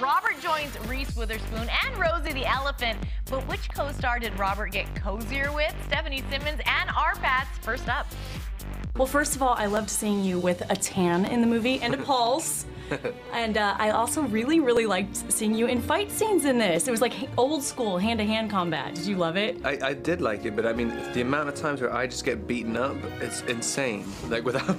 Robert joins Reese Witherspoon and Rosie the Elephant, but which co-star did Robert get cozier with? Stephanie Simmons and Rp's first up. Well, first of all, I loved seeing you with a tan in the movie and a pulse. And I also really liked seeing you in fight scenes in this. It was like old school hand-to-hand combat. Did you love it? I did like it, but I mean, the amount of times where I just get beaten up, it's insane. Like, without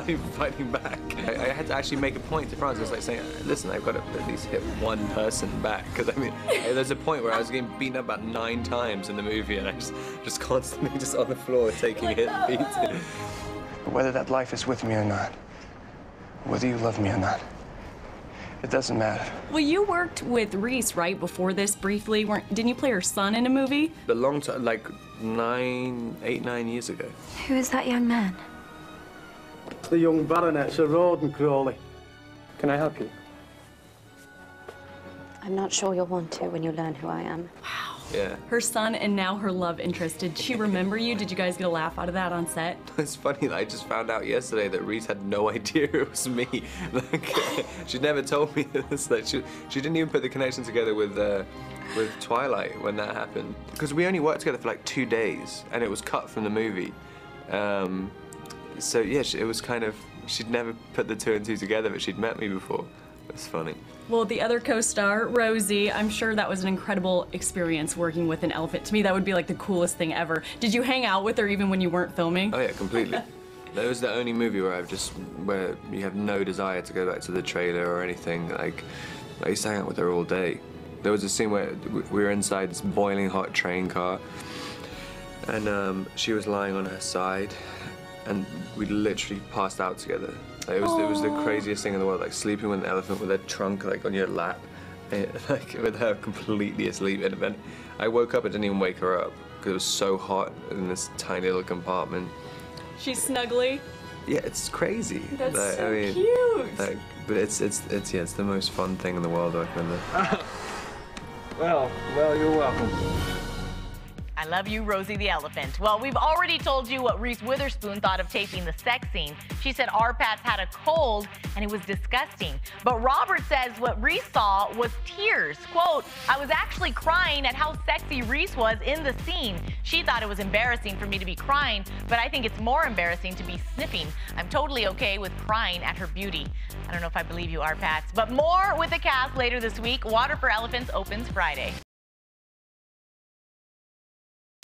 even fighting back. I had to actually make a point to Francis, like saying, listen, I've got to at least hit one person back. Because, I mean, there's a point where I was getting beaten up about 9 times in the movie, and I just constantly just on the floor taking hit beats. Whether that life is with me or not, whether you love me or not, it doesn't matter. Well, you worked with Reese, right, before this briefly. Didn't you play her son in a movie? A long time, like 8, 9 years ago. Who is that young man? The young baronet, Sir Rawdon Crawley. Can I help you? I'm not sure you'll want to when you learn who I am. Wow. Yeah. Her son and now her love interest. Did she remember you? Did you guys get a laugh out of that on set? It's funny, I just found out yesterday that Reese had no idea it was me. Like, she never told me this. Like, she didn't even put the connection together with Twilight when that happened. Because we only worked together for like 2 days, and it was cut from the movie. So yeah, it was kind of, she'd never put the 2 and 2 together, but she'd met me before. It's funny. Well, the other co-star, Rosie, I'm sure that was an incredible experience working with an elephant. To me, that would be like the coolest thing ever. Did you hang out with her even when you weren't filming? Oh yeah, completely. That was the only movie where where you have no desire to go back to the trailer or anything. Like, I used to hang out with her all day. There was a scene where we were inside this boiling hot train car, and she was lying on her side, and we literally passed out together. It was the craziest thing in the world, like sleeping with an elephant with a trunk like on your lap, like with her completely asleep. And then I woke up, I didn't even wake her up because it was so hot in this tiny little compartment. She's snuggly. Yeah, it's crazy. That's like, so I mean, cute. Like, but it's the most fun thing in the world, I recommend. Well, you're welcome. I love you, Rosie the Elephant. Well, we've already told you what Reese Witherspoon thought of taping the sex scene. She said Rp's had a cold and it was disgusting. But Robert says what Reese saw was tears. Quote, I was actually crying at how sexy Reese was in the scene. She thought it was embarrassing for me to be crying, but I think it's more embarrassing to be sniffing. I'm totally okay with crying at her beauty. I don't know if I believe you, Rp. But more with the cast later this week. Itw Rp Elephants opens Friday.